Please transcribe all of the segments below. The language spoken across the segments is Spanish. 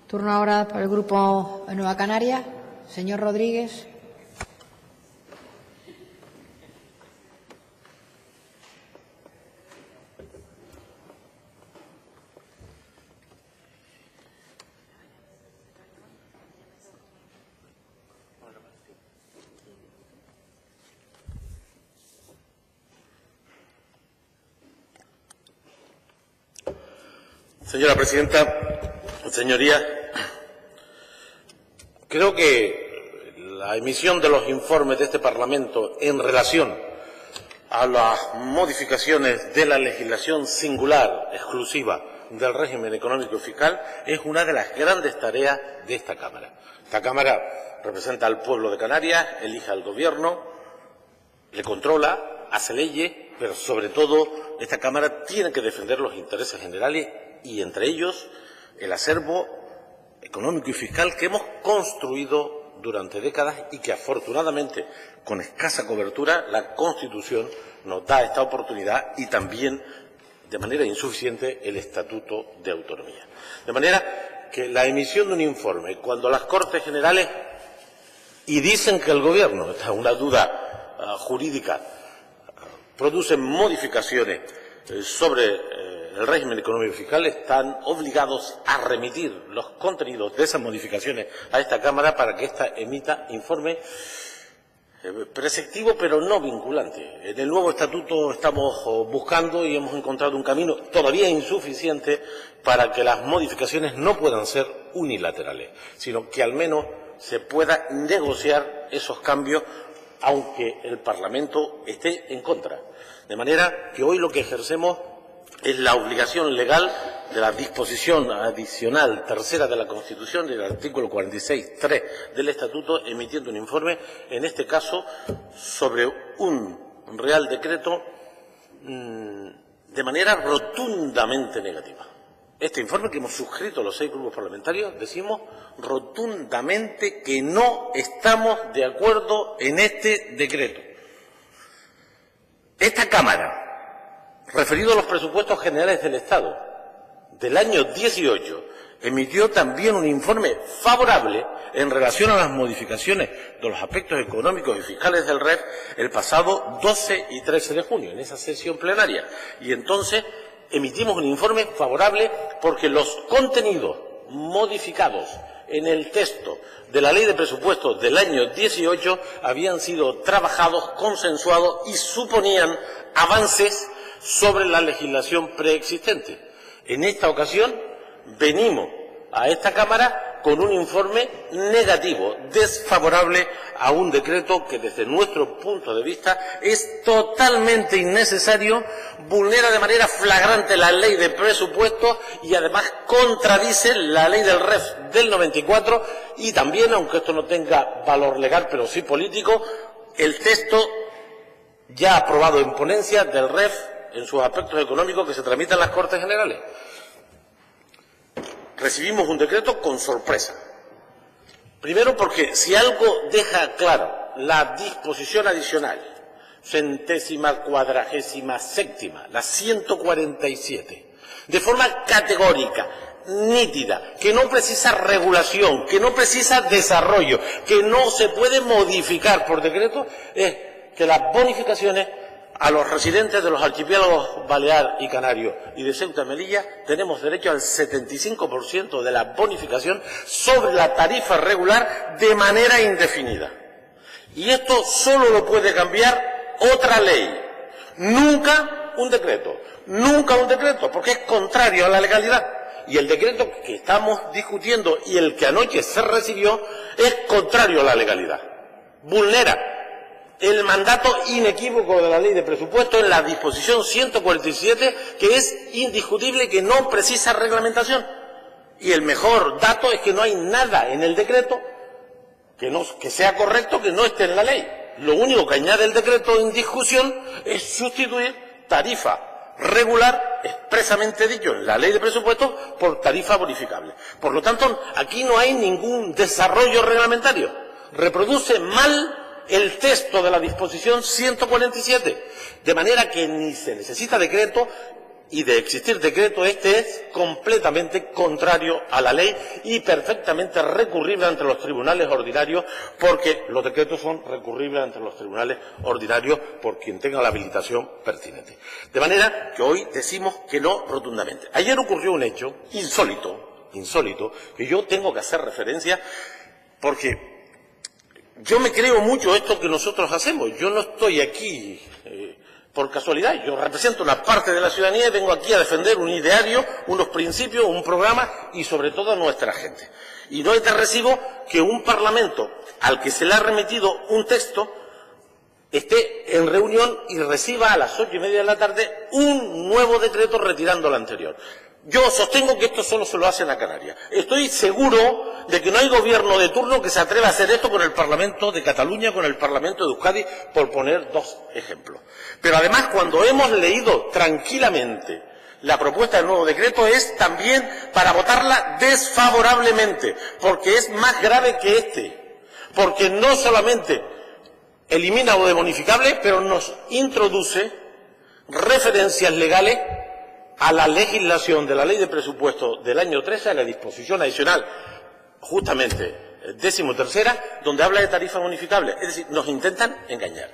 Turno ahora para el Grupo Nueva Canaria. Señor Rodríguez. Señora presidenta, señorías, creo que la emisión de los informes de este Parlamento en relación a las modificaciones de la legislación singular, exclusiva del régimen económico y fiscal, es una de las grandes tareas de esta Cámara. Esta Cámara representa al pueblo de Canarias, elige al Gobierno, le controla, hace leyes, pero sobre todo esta Cámara tiene que defender los intereses generales y entre ellos el acervo económico y fiscal que hemos construido durante décadas y que afortunadamente con escasa cobertura la Constitución nos da esta oportunidad y también de manera insuficiente el Estatuto de Autonomía. De manera que la emisión de un informe cuando las Cortes Generales y dicen que el Gobierno, esta es una duda jurídica, producen modificaciones sobre el régimen económico y fiscal, están obligados a remitir los contenidos de esas modificaciones a esta Cámara para que ésta emita informe preceptivo pero no vinculante. En el nuevo estatuto estamos buscando y hemos encontrado un camino todavía insuficiente para que las modificaciones no puedan ser unilaterales, sino que al menos se pueda negociar esos cambios aunque el Parlamento esté en contra. De manera que hoy lo que ejercemos es la obligación legal de la disposición adicional tercera de la Constitución, del artículo 46.3 del Estatuto, emitiendo un informe, en este caso, sobre un Real Decreto de manera rotundamente negativa. Este informe que hemos suscrito los 6 grupos parlamentarios, decimos rotundamente que no estamos de acuerdo en este decreto. Esta Cámara, referido a los presupuestos generales del Estado del año 18, emitió también un informe favorable en relación a las modificaciones de los aspectos económicos y fiscales del REF el pasado 12 y 13 de junio, en esa sesión plenaria. Y entonces emitimos un informe favorable porque los contenidos modificados en el texto de la Ley de Presupuestos del año 18 habían sido trabajados, consensuados y suponían avances sobre la legislación preexistente. En esta ocasión venimos a esta Cámara con un informe negativo, desfavorable a un decreto que desde nuestro punto de vista es totalmente innecesario, vulnera de manera flagrante la Ley de Presupuestos y además contradice la Ley del REF del 94 y también, aunque esto no tenga valor legal pero sí político, el texto ya aprobado en ponencia del REF en sus aspectos económicos que se tramitan en las Cortes Generales. Recibimos un decreto con sorpresa. Primero porque si algo deja claro la disposición adicional, 147ª, la 147, de forma categórica, nítida, que no precisa regulación, que no precisa desarrollo, que no se puede modificar por decreto, es que las bonificaciones a los residentes de los archipiélagos Balear y Canario y de Ceuta y Melilla tenemos derecho al 75% de la bonificación sobre la tarifa regular de manera indefinida. Y esto solo lo puede cambiar otra ley, nunca un decreto, porque es contrario a la legalidad. Y el decreto que estamos discutiendo y el que anoche se recibió es contrario a la legalidad, vulnera el mandato inequívoco de la Ley de Presupuestos en la disposición 147, que es indiscutible que no precisa reglamentación. Y el mejor dato es que no hay nada en el decreto que sea correcto que no esté en la ley. Lo único que añade el decreto en discusión es sustituir tarifa regular, expresamente dicho en la Ley de Presupuestos, por tarifa bonificable. Por lo tanto, aquí no hay ningún desarrollo reglamentario. Reproduce mal el texto de la disposición 147, de manera que ni se necesita decreto y de existir decreto, este es completamente contrario a la ley y perfectamente recurrible ante los tribunales ordinarios, porque los decretos son recurribles ante los tribunales ordinarios por quien tenga la habilitación pertinente. De manera que hoy decimos que no rotundamente. Ayer ocurrió un hecho insólito, que yo tengo que hacer referencia porque yo me creo mucho esto que nosotros hacemos. Yo no estoy aquí por casualidad, yo represento una parte de la ciudadanía y vengo aquí a defender un ideario, unos principios, un programa y sobre todo a nuestra gente. Y no es de recibo que un Parlamento al que se le ha remitido un texto esté en reunión y reciba a las 8:30 de la tarde un nuevo decreto retirando el anterior. Yo sostengo que esto solo se lo hacen a Canarias. Estoy seguro de que no hay gobierno de turno que se atreva a hacer esto con el Parlamento de Cataluña, con el Parlamento de Euskadi, por poner dos ejemplos. Pero además, cuando hemos leído tranquilamente la propuesta del nuevo decreto, es también para votarla desfavorablemente, porque es más grave que este. Porque no solamente elimina lo de bonificable, pero nos introduce referencias legales a la legislación de la Ley de Presupuesto del año 13, a la disposición adicional, justamente 13ª, donde habla de tarifa bonificable. Es decir, nos intentan engañar.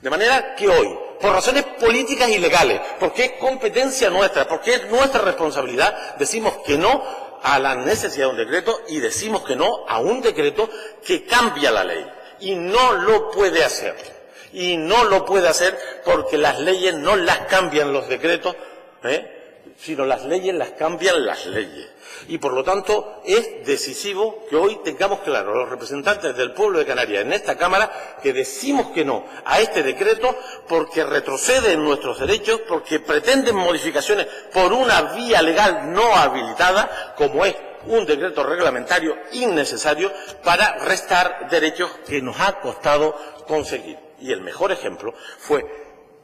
De manera que hoy, por razones políticas y legales, porque es competencia nuestra, porque es nuestra responsabilidad, decimos que no a la necesidad de un decreto y decimos que no a un decreto que cambia la ley. Y no lo puede hacer. Y no lo puede hacer porque las leyes no las cambian los decretos, sino las leyes las cambian las leyes. Y por lo tanto es decisivo que hoy tengamos claro, los representantes del pueblo de Canarias en esta Cámara, que decimos que no a este decreto porque retrocede en nuestros derechos, porque pretenden modificaciones por una vía legal no habilitada, como es un decreto reglamentario innecesario para restar derechos que nos ha costado conseguir. Y el mejor ejemplo fue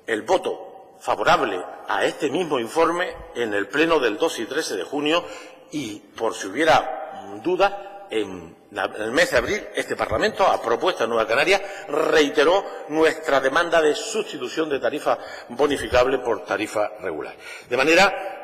el voto favorable a este mismo informe en el pleno del 12 y 13 de junio y, por si hubiera duda, en el mes de abril este Parlamento, a propuesta de Nueva Canarias, reiteró nuestra demanda de sustitución de tarifa bonificable por tarifa regular. De manera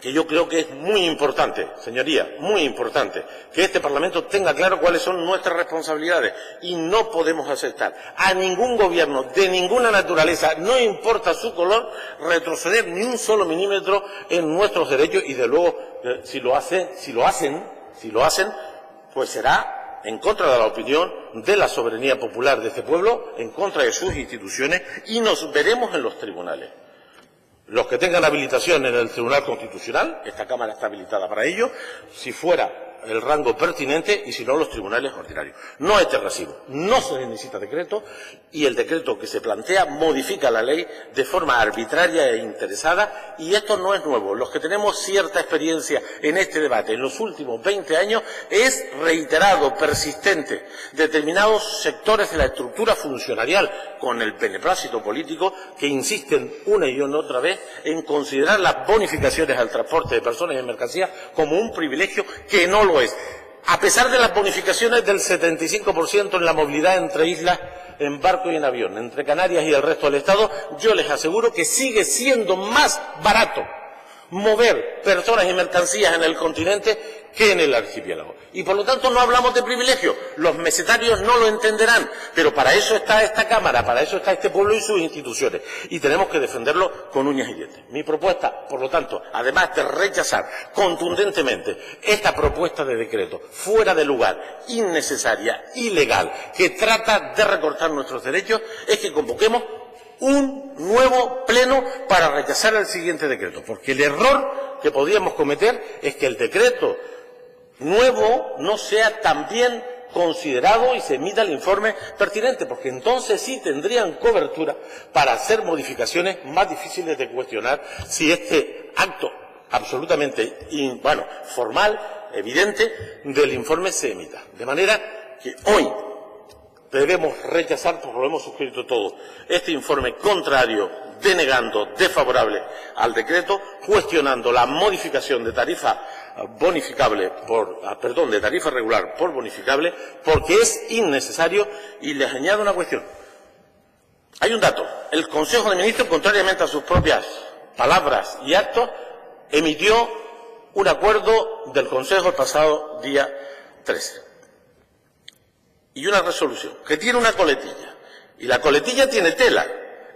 que yo creo que es muy importante, señorías, muy importante, que este Parlamento tenga claro cuáles son nuestras responsabilidades y no podemos aceptar a ningún gobierno de ninguna naturaleza, no importa su color, retroceder ni un solo milímetro en nuestros derechos y, de luego, si lo hacen, pues será en contra de la opinión de la soberanía popular de este pueblo, en contra de sus instituciones y nos veremos en los tribunales. Los que tengan habilitación en el Tribunal Constitucional, esta Cámara está habilitada para ello, si fuera el rango pertinente y si no los tribunales ordinarios. No es de recibo, no se necesita decreto y el decreto que se plantea modifica la ley de forma arbitraria e interesada y esto no es nuevo. Los que tenemos cierta experiencia en este debate en los últimos 20 años es reiterado, persistente. Determinados sectores de la estructura funcionarial con el beneplácito político que insisten una y otra vez en considerar las bonificaciones al transporte de personas y de mercancías como un privilegio que no lo es. A pesar de las bonificaciones del 75% en la movilidad entre islas, en barco y en avión, entre Canarias y el resto del Estado, yo les aseguro que sigue siendo más barato mover personas y mercancías en el continente que en el archipiélago. Y por lo tanto no hablamos de privilegio. Los mesetarios no lo entenderán, pero para eso está esta Cámara, para eso está este pueblo y sus instituciones. Y tenemos que defenderlo con uñas y dientes. Mi propuesta, por lo tanto, además de rechazar contundentemente esta propuesta de decreto fuera de lugar, innecesaria, ilegal, que trata de recortar nuestros derechos, es que convoquemos un nuevo pleno para rechazar el siguiente decreto. Porque el error que podríamos cometer es que el decreto nuevo no sea también considerado y se emita el informe pertinente, porque entonces sí tendrían cobertura para hacer modificaciones más difíciles de cuestionar si este acto absolutamente formal, evidente, del informe se emita. De manera que hoy debemos rechazar, porque lo hemos suscrito todos, este informe contrario, denegando, desfavorable al decreto, cuestionando la modificación de tarifa de tarifa regular por bonificable, porque es innecesario. Y les añado una cuestión. Hay un dato. El Consejo de Ministros, contrariamente a sus propias palabras y actos, emitió un acuerdo del Consejo el pasado día 13. Y una resolución que tiene una coletilla. Y la coletilla tiene tela.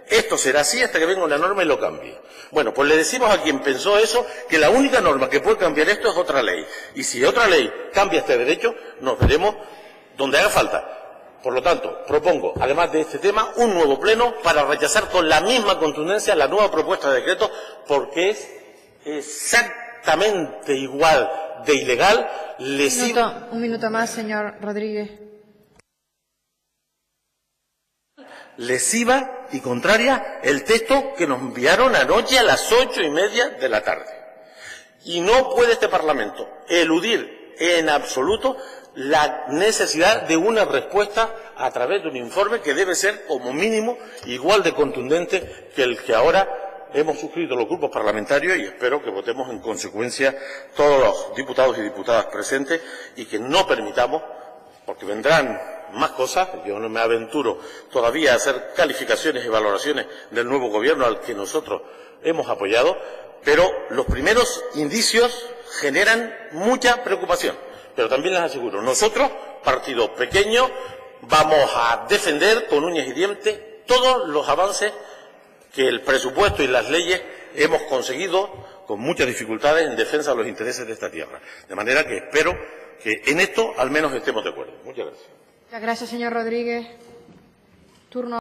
Esto será así hasta que venga una norma y lo cambie. Bueno, pues le decimos a quien pensó eso que la única norma que puede cambiar esto es otra ley. Y si otra ley cambia este derecho, nos veremos donde haga falta. Por lo tanto, propongo, además de este tema, un nuevo pleno para rechazar con la misma contundencia la nueva propuesta de decreto, porque es exactamente igual de ilegal, lesiva. Un minuto más, señor Rodríguez. Lesiva y contraria el texto que nos enviaron anoche a las 8:30 de la tarde. Y no puede este Parlamento eludir en absoluto la necesidad de una respuesta a través de un informe que debe ser, como mínimo, igual de contundente que el que ahora hemos suscrito los grupos parlamentarios, y espero que votemos en consecuencia todos los diputados y diputadas presentes y que no permitamos, porque vendrán más cosas, yo no me aventuro todavía a hacer calificaciones y valoraciones del nuevo gobierno al que nosotros hemos apoyado, pero los primeros indicios generan mucha preocupación. Pero también les aseguro, nosotros, partido pequeño, vamos a defender con uñas y dientes todos los avances que el presupuesto y las leyes hemos conseguido con muchas dificultades en defensa de los intereses de esta tierra. De manera que espero que en esto al menos estemos de acuerdo. Muchas gracias. Muchas gracias, señor Rodríguez. Turno.